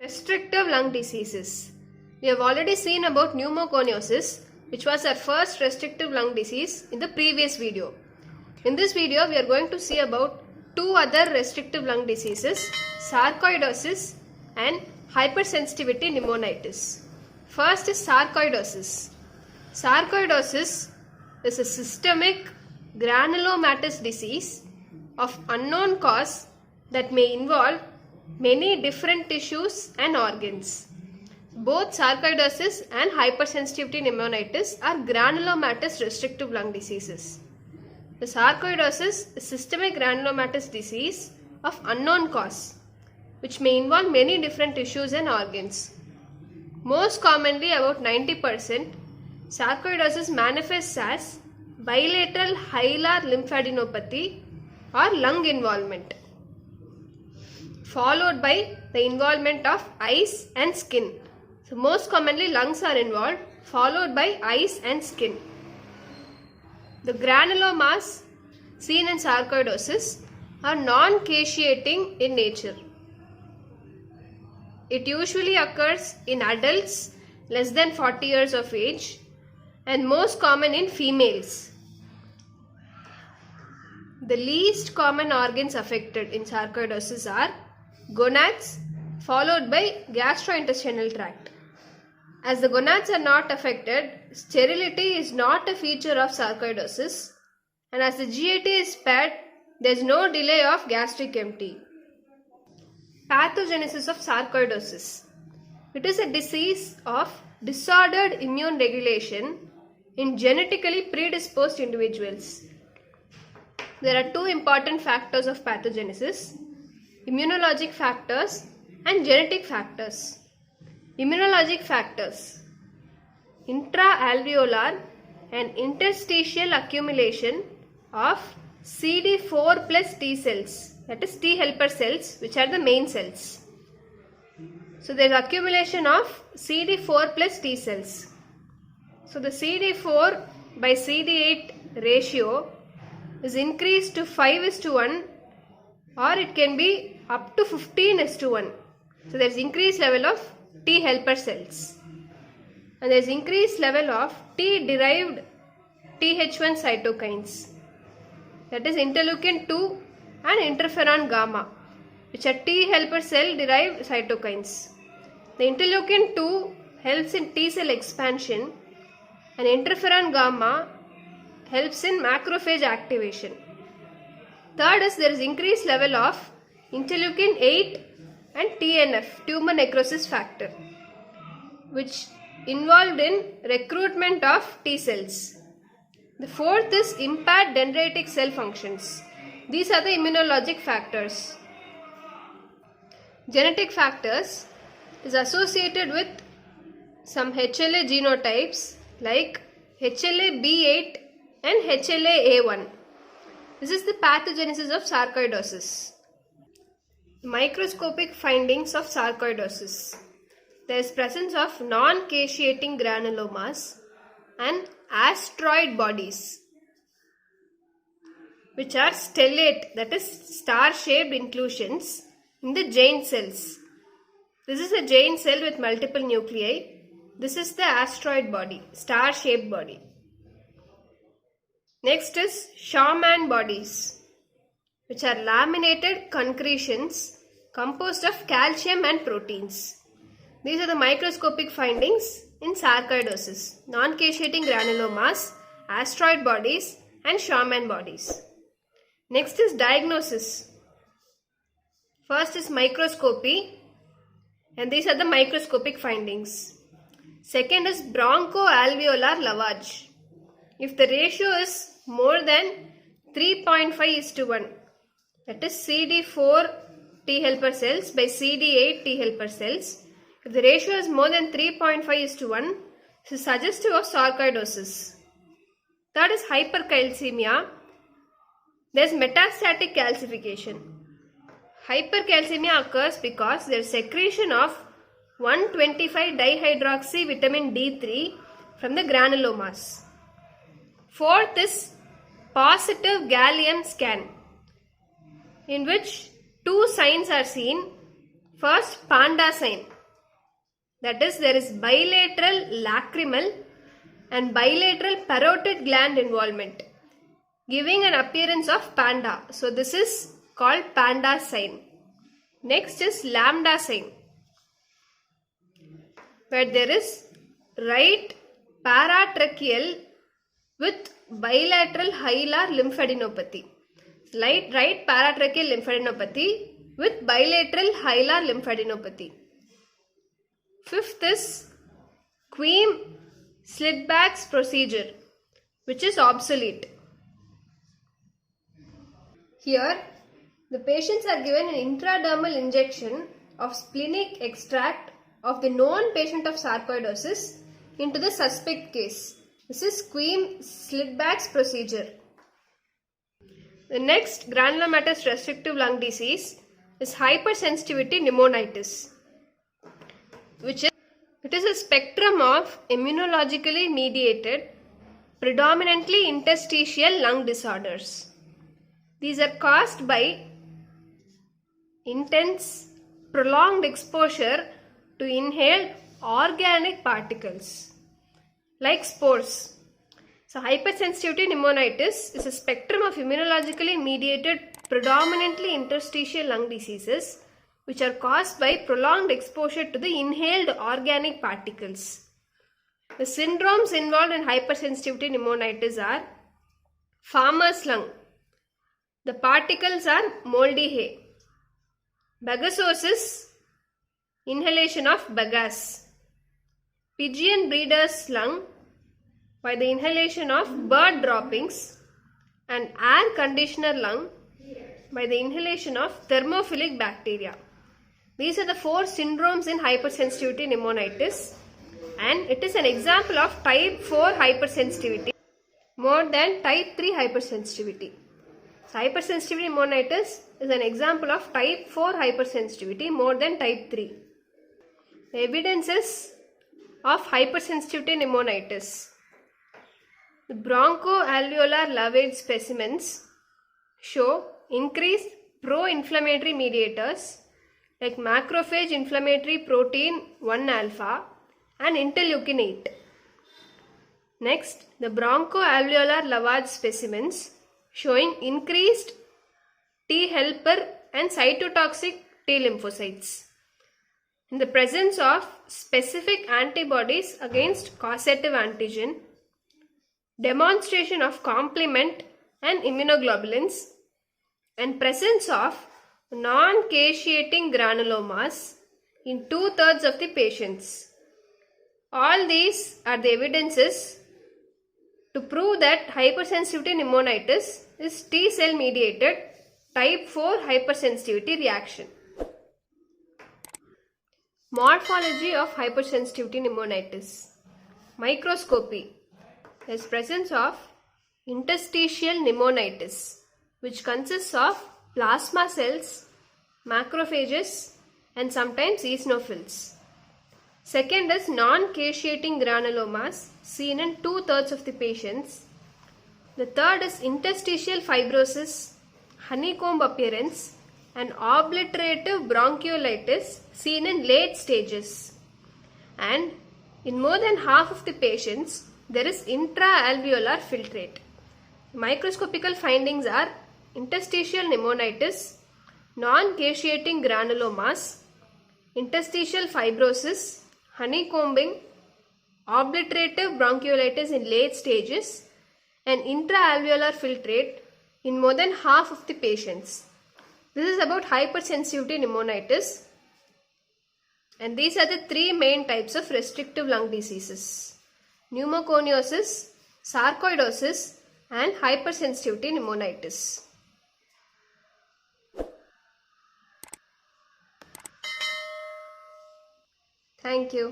Restrictive lung diseases. We have already seen about pneumoconiosis, which was our first restrictive lung disease in the previous video. In this video, we are going to see about two other restrictive lung diseases, sarcoidosis and hypersensitivity pneumonitis. First is sarcoidosis. Sarcoidosis is a systemic granulomatous disease of unknown cause that may involve many different tissues and organs. Both sarcoidosis and hypersensitivity pneumonitis are granulomatous restrictive lung diseases. The sarcoidosis is systemic granulomatous disease of unknown cause, which may involve many different tissues and organs. Most commonly, about 90%, sarcoidosis manifests as bilateral hilar lymphadenopathy or lung involvement, followed by the involvement of eyes and skin. So most commonly lungs are involved, followed by eyes and skin. The granulomas seen in sarcoidosis are non-caseating in nature. It usually occurs in adults less than 40 years of age and most common in females. The least common organs affected in sarcoidosis are gonads, followed by gastrointestinal tract. As the gonads are not affected, sterility is not a feature of sarcoidosis, and as the GAT is spared, there is no delay of gastric empty. Pathogenesis of sarcoidosis. It is a disease of disordered immune regulation in genetically predisposed individuals. There are two important factors of pathogenesis: immunologic factors and genetic factors. Immunologic factors: intra-alveolar and interstitial accumulation of CD4 plus T cells, that is T helper cells, which are the main cells. So there is accumulation of CD4 plus T cells. So the CD4 by CD8 ratio is increased to 5:1, or it can be up to 15:1. So there is increased level of T helper cells, and there is increased level of T derived Th1 cytokines, that is interleukin 2 and interferon gamma, which are T helper cell derived cytokines. The interleukin 2 helps in T cell expansion and interferon gamma helps in macrophage activation. Third is there is increased level of interleukin 8 and TNF, tumor necrosis factor, which involved in recruitment of T cells. The fourth is impaired dendritic cell functions. These are the immunologic factors. Genetic factors is associated with some HLA genotypes like HLA-B8 and HLA-A1. This is the pathogenesis of sarcoidosis. Microscopic findings of sarcoidosis. There is presence of non-caseating granulomas and astroid bodies, which are stellate, that is star-shaped inclusions in the Jayne cells. This is a Jayne cell with multiple nuclei. This is the astroid body, star-shaped body. Next is Schaumann bodies, which are laminated concretions composed of calcium and proteins. These are the microscopic findings in sarcoidosis: non-caseating granulomas, astroid bodies and Schaumann bodies. Next is diagnosis. First is microscopy, and these are the microscopic findings. Second is bronchoalveolar lavage. If the ratio is more than 3.5:1, that is CD4 T helper cells by CD8 T helper cells, if the ratio is more than 3.5:1, this is suggestive of sarcoidosis. Third is hypercalcemia. There is metastatic calcification. Hypercalcemia occurs because there is secretion of 1,25-dihydroxy vitamin D3 from the granulomas. Fourth is positive gallium scan, in which two signs are seen. First, panda sign. That is, there is bilateral lacrimal and bilateral parotid gland involvement, giving an appearance of panda. So this is called panda sign. Next is lambda sign, where there is right paratracheal with bilateral hilar lymphadenopathy. Right paratracheal lymphadenopathy with bilateral hilar lymphadenopathy. Fifth is Queem-Slidbach's procedure, which is obsolete. Here, the patients are given an intradermal injection of splenic extract of the known patient of sarcoidosis into the suspect case. This is Queem-Slidbach's procedure. The next granulomatous restrictive lung disease is hypersensitivity pneumonitis, which is a spectrum of immunologically mediated, predominantly interstitial lung disorders. These are caused by intense, prolonged exposure to inhaled organic particles like spores. So hypersensitivity pneumonitis is a spectrum of immunologically mediated, predominantly interstitial lung diseases which are caused by prolonged exposure to the inhaled organic particles. The syndromes involved in hypersensitivity pneumonitis are farmer's lung. The particles are moldy hay. Bagasosis, inhalation of bagasse. Pigeon breeder's lung by the inhalation of bird droppings, and air conditioner lung by the inhalation of thermophilic bacteria. These are the 4 syndromes in hypersensitivity pneumonitis, and it is an example of type 4 hypersensitivity more than type 3 hypersensitivity. So hypersensitivity pneumonitis is an example of type 4 hypersensitivity more than type 3. The evidences of hypersensitivity pneumonitis. The bronchoalveolar lavage specimens show increased pro-inflammatory mediators like macrophage inflammatory protein 1 alpha and interleukin 8. Next, the bronchoalveolar lavage specimens showing increased T helper and cytotoxic T lymphocytes in the presence of specific antibodies against causative antigen, demonstration of complement and immunoglobulins, and presence of non-caseating granulomas in 2/3 of the patients. All these are the evidences to prove that hypersensitivity pneumonitis is T cell mediated type 4 hypersensitivity reaction. Morphology of hypersensitivity pneumonitis. Microscopy. There is presence of interstitial pneumonitis, which consists of plasma cells, macrophages, and sometimes eosinophils. Second is non-caseating granulomas seen in 2/3 of the patients. The third is interstitial fibrosis, honeycomb appearance, and obliterative bronchiolitis seen in late stages. And in more than half of the patients, there is intra-alveolar filtrate. Microscopical findings are interstitial pneumonitis, non-caseating granulomas, interstitial fibrosis, honeycombing, obliterative bronchiolitis in late stages, and intra-alveolar filtrate in more than half of the patients. This is about hypersensitivity pneumonitis, and these are the 3 main types of restrictive lung diseases: pneumoconiosis, sarcoidosis, and hypersensitivity pneumonitis. Thank you.